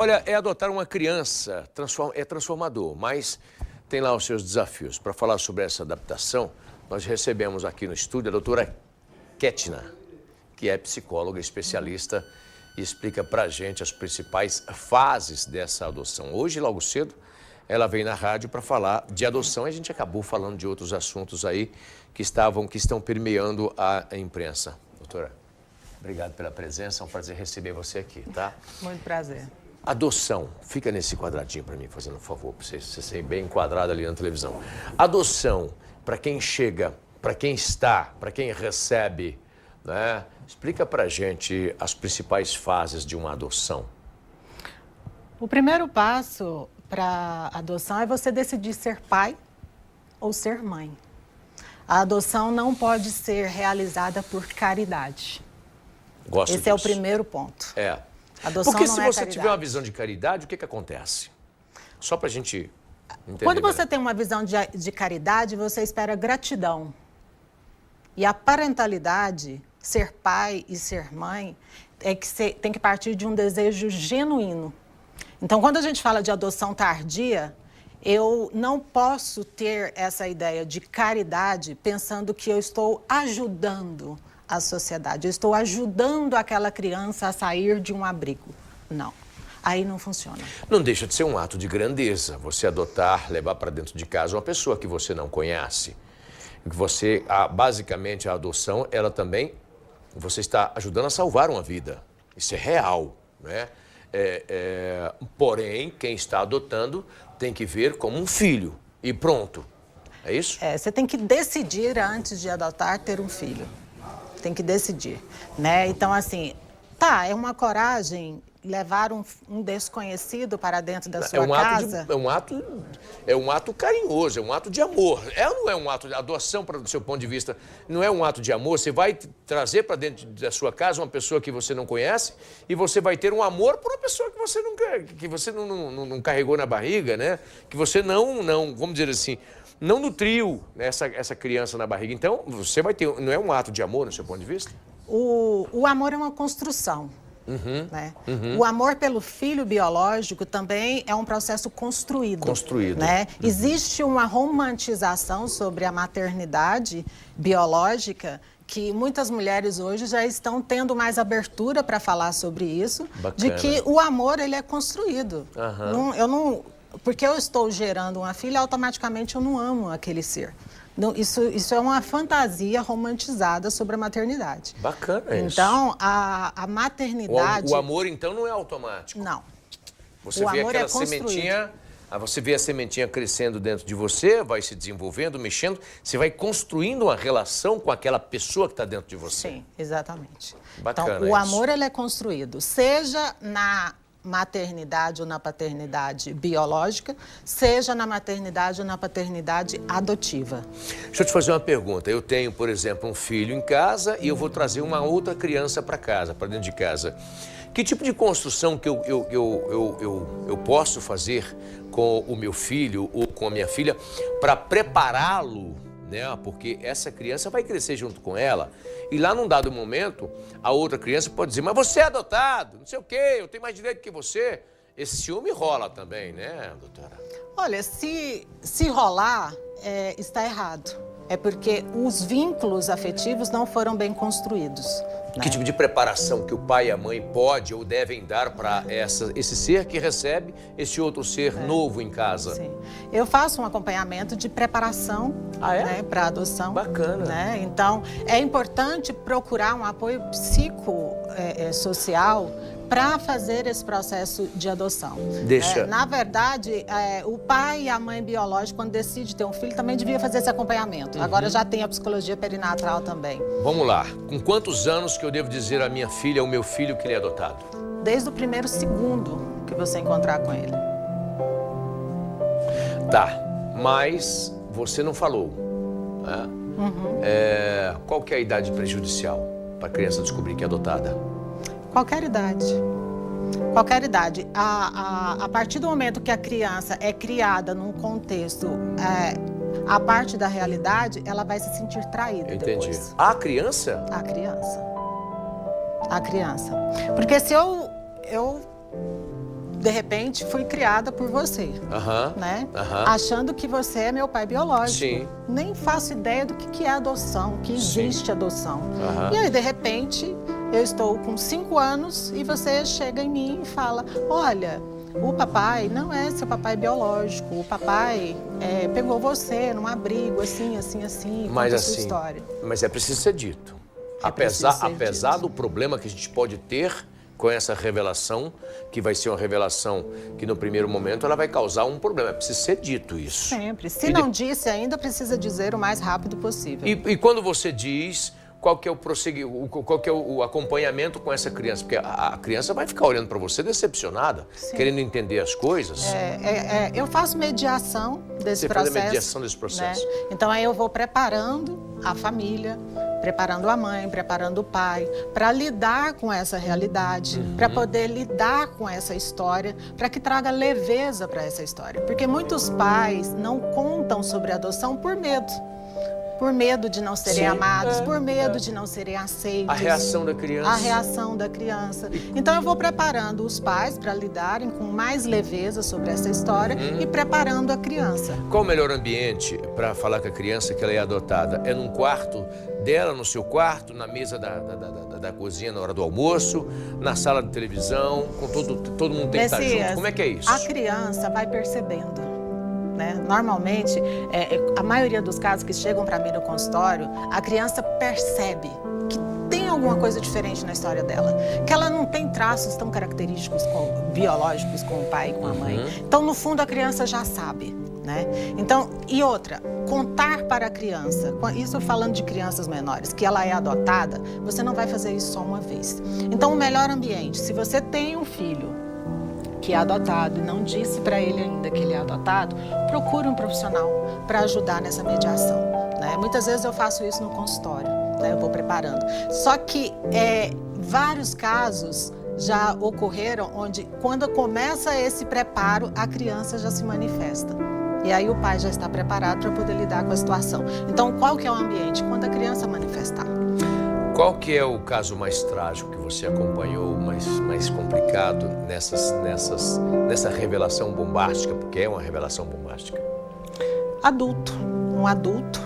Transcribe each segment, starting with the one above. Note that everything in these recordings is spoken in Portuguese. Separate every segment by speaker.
Speaker 1: Olha, adotar uma criança é transformador, mas tem lá os seus desafios. Para falar sobre essa adaptação, nós recebemos aqui no estúdio a doutora Ketna, que é psicóloga especialista e explica para a gente as principais fases dessa adoção. Hoje, logo cedo, ela veio na rádio para falar de adoção e a gente acabou falando de outros assuntos aí que estão permeando a imprensa. Doutora, obrigado pela presença, é um prazer receber você aqui, tá?
Speaker 2: Muito prazer.
Speaker 1: Adoção, fica nesse quadradinho para mim, fazendo um favor, para você ser bem enquadrado ali na televisão. Adoção, para quem chega, para quem está, para quem recebe, né? Explica para a gente as principais fases de uma adoção.
Speaker 2: O primeiro passo para a adoção é você decidir ser pai ou ser mãe. A adoção não pode ser realizada por caridade.
Speaker 1: Gosto
Speaker 2: Esse é o
Speaker 1: disso.
Speaker 2: primeiro ponto.
Speaker 1: É.
Speaker 2: Adoção
Speaker 1: Porque
Speaker 2: não
Speaker 1: se
Speaker 2: é
Speaker 1: você
Speaker 2: caridade.
Speaker 1: tiver uma visão de caridade, o que acontece? Só para a gente entender.
Speaker 2: Quando você
Speaker 1: melhor.
Speaker 2: tem uma visão de caridade, você espera gratidão. E a parentalidade, ser pai e ser mãe, tem que partir de um desejo genuíno. Então, quando a gente fala de adoção tardia, eu não posso ter essa ideia de caridade pensando que eu estou ajudando a sociedade, eu estou ajudando aquela criança a sair de um abrigo. Não, aí não funciona.
Speaker 1: Não deixa de ser um ato de grandeza você adotar, levar para dentro de casa uma pessoa que você não conhece. Basicamente, a adoção, ela também, você está ajudando a salvar uma vida. Isso é real, né? Porém, quem está adotando tem que ver como um filho e pronto. É isso?
Speaker 2: Você tem que decidir antes de adotar ter um filho. Tem que decidir, né? Então, assim, é uma coragem levar um desconhecido para dentro da sua casa.
Speaker 1: É um ato carinhoso, é um ato de amor. Não é um ato de adoção, do seu ponto de vista, não é um ato de amor. Você vai trazer para dentro da sua casa uma pessoa que você não conhece e você vai ter um amor por uma pessoa que você não carregou na barriga, né? Que você não, vamos dizer assim, não nutriu essa criança na barriga. Então, você vai ter, não é um ato de amor, no seu ponto de vista?
Speaker 2: O amor é uma construção. Né? O amor pelo filho biológico também é um processo construído. Né? Existe uma romantização sobre a maternidade biológica que muitas mulheres hoje já estão tendo mais abertura para falar sobre isso.
Speaker 1: Bacana.
Speaker 2: De que o amor ele é construído. Porque eu estou gerando uma filha, automaticamente eu não amo aquele ser. Não, isso é uma fantasia romantizada sobre a maternidade.
Speaker 1: Bacana isso.
Speaker 2: Então, a maternidade...
Speaker 1: O amor, então, não é automático?
Speaker 2: Não.
Speaker 1: Você vê aquela sementinha, você vê a sementinha crescendo dentro de você, vai se desenvolvendo, mexendo, você vai construindo uma relação com aquela pessoa que está dentro de você.
Speaker 2: Sim, exatamente.
Speaker 1: Bacana
Speaker 2: então, o amor ele é construído, seja na maternidade ou na paternidade biológica, seja na maternidade ou na paternidade adotiva.
Speaker 1: Deixa eu te fazer uma pergunta. Eu tenho, por exemplo, um filho em casa e eu vou trazer uma outra criança para casa, para dentro de casa. Que tipo de construção que eu posso fazer com o meu filho ou com a minha filha para prepará-lo, né? Porque essa criança vai crescer junto com ela e lá num dado momento a outra criança pode dizer, mas você é adotado, não sei o quê, eu tenho mais direito que você. Esse ciúme rola também, né, doutora?
Speaker 2: Olha, se rolar, está errado. É porque os vínculos afetivos não foram bem construídos.
Speaker 1: Que tipo de preparação que o pai e a mãe pode ou devem dar para esse ser que recebe esse outro ser novo em casa?
Speaker 2: Sim. Eu faço um acompanhamento de preparação para adoção.
Speaker 1: Bacana.
Speaker 2: Né? Então, é importante procurar um apoio psicossocial para fazer esse processo de adoção. Na verdade, o pai e a mãe biológica, quando decide ter um filho, também devia fazer esse acompanhamento. Agora já tem a psicologia perinatal também.
Speaker 1: Vamos lá. Com quantos anos que eu devo dizer à minha filha, ao meu filho, que ele é adotado?
Speaker 2: Desde o primeiro segundo que você encontrar com ele.
Speaker 1: Tá, mas você não falou. Né? Qual que é a idade prejudicial para a criança descobrir que é adotada?
Speaker 2: Qualquer idade. Qualquer idade. A partir do momento que a criança é criada num contexto a parte da realidade, ela vai se sentir traída.
Speaker 1: Entendi.
Speaker 2: Depois.
Speaker 1: A criança?
Speaker 2: A criança. A criança. Porque se eu de repente, fui criada por você, né? Achando que você é meu pai biológico.
Speaker 1: Sim.
Speaker 2: Nem faço ideia do que é adoção, que existe adoção. E aí, de repente, eu estou com 5 anos e você chega em mim e fala, olha, o papai não é seu papai biológico, o papai pegou você num abrigo, assim,
Speaker 1: mas
Speaker 2: conta a
Speaker 1: assim,
Speaker 2: sua história.
Speaker 1: Mas é preciso ser dito. Apesar do problema que a gente pode ter com essa revelação, que vai ser uma revelação que no primeiro momento ela vai causar um problema. É preciso ser dito isso.
Speaker 2: Sempre. Se não disse ainda, precisa dizer o mais rápido possível.
Speaker 1: E quando você diz, qual que é o acompanhamento com essa criança? Porque a criança vai ficar olhando para você decepcionada, querendo entender as coisas.
Speaker 2: Eu faço mediação desse processo. Você faz a mediação desse processo. Né? Então aí eu vou preparando a família, preparando a mãe, preparando o pai, para lidar com essa realidade, para poder lidar com essa história, para que traga leveza para essa história. Porque muitos pais não contam sobre a adoção por medo. Por medo de não serem amados, por medo de não serem aceitos.
Speaker 1: A reação da criança.
Speaker 2: A reação da criança. Então eu vou preparando os pais para lidarem com mais leveza sobre essa história e preparando a criança.
Speaker 1: Qual o melhor ambiente para falar com a criança que ela é adotada? É num quarto dela, no seu quarto, na mesa da cozinha na hora do almoço, na sala de televisão, com todo mundo tem que estar junto? Como é que é isso?
Speaker 2: A criança vai percebendo. Né? Normalmente, a maioria dos casos que chegam para mim no consultório, a criança percebe que tem alguma coisa diferente na história dela, que ela não tem traços tão característicos biológicos com o pai e com a mãe. Então, no fundo, a criança já sabe. Né? Então, e outra, contar para a criança, isso falando de crianças menores, que ela é adotada, você não vai fazer isso só uma vez. Então, o melhor ambiente, se você tem um filho que é adotado e não disse para ele ainda que ele é adotado, procure um profissional para ajudar nessa mediação. Né? Muitas vezes eu faço isso no consultório, né? Eu vou preparando. Só que vários casos já ocorreram onde, quando começa esse preparo, a criança já se manifesta. E aí o pai já está preparado para poder lidar com a situação. Então, qual que é o ambiente? Quando a criança manifestar.
Speaker 1: Qual que é o caso mais trágico que você acompanhou, mais complicado nessa revelação bombástica? Porque é uma revelação bombástica.
Speaker 2: Um adulto,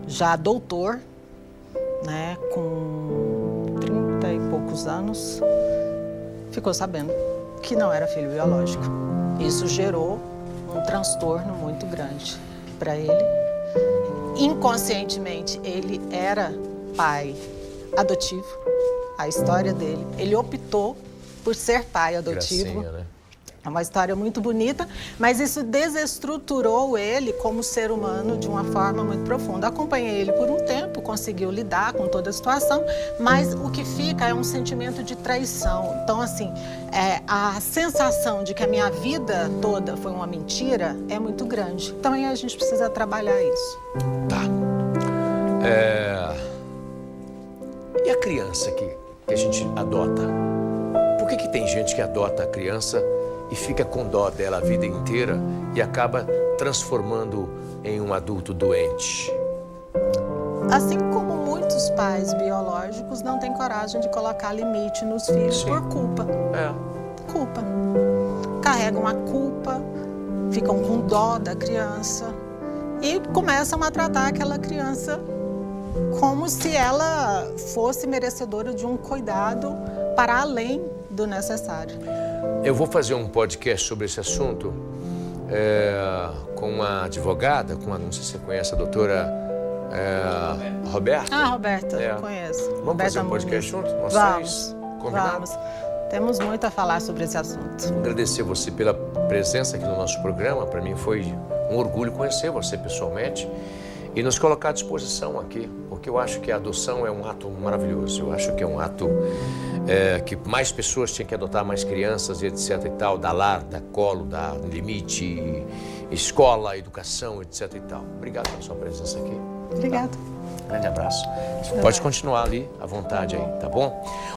Speaker 2: já doutor, né, com 30 e poucos anos, ficou sabendo que não era filho biológico. Isso gerou um transtorno muito grande para ele. Inconscientemente, ele era pai adotivo, a história dele. Ele optou por ser pai adotivo.
Speaker 1: Gracinha, né?
Speaker 2: É uma história muito bonita, mas isso desestruturou ele como ser humano de uma forma muito profunda. Acompanhei ele por um tempo, conseguiu lidar com toda a situação, mas o que fica é um sentimento de traição. Então, assim, a sensação de que a minha vida toda foi uma mentira é muito grande. Então, aí a gente precisa trabalhar isso.
Speaker 1: Tá. E a criança que a gente adota? Por que tem gente que adota a criança e fica com dó dela a vida inteira e acaba transformando em um adulto doente?
Speaker 2: Assim como muitos pais biológicos não têm coragem de colocar limite nos filhos por culpa. Culpa. Carregam a culpa, ficam com dó da criança e começam a tratar aquela criança como se ela fosse merecedora de um cuidado para além do necessário.
Speaker 1: Eu vou fazer um podcast sobre esse assunto com uma advogada, não sei se você conhece a doutora Roberta.
Speaker 2: Roberta, conheço.
Speaker 1: Vamos
Speaker 2: Roberta
Speaker 1: fazer um podcast junto? Nós três? Combinado?
Speaker 2: Vamos. Temos muito a falar sobre esse assunto.
Speaker 1: Agradecer você pela presença aqui no nosso programa. Para mim foi um orgulho conhecer você pessoalmente e nos colocar à disposição aqui, porque eu acho que a adoção é um ato maravilhoso. Eu acho que é um ato que mais pessoas tinham que adotar mais crianças e etc e tal, dar lar, dar colo, dar limite, escola, educação, etc e tal. Obrigado pela sua presença aqui.
Speaker 2: Obrigada.
Speaker 1: Grande abraço. Você pode continuar ali à vontade aí, tá bom?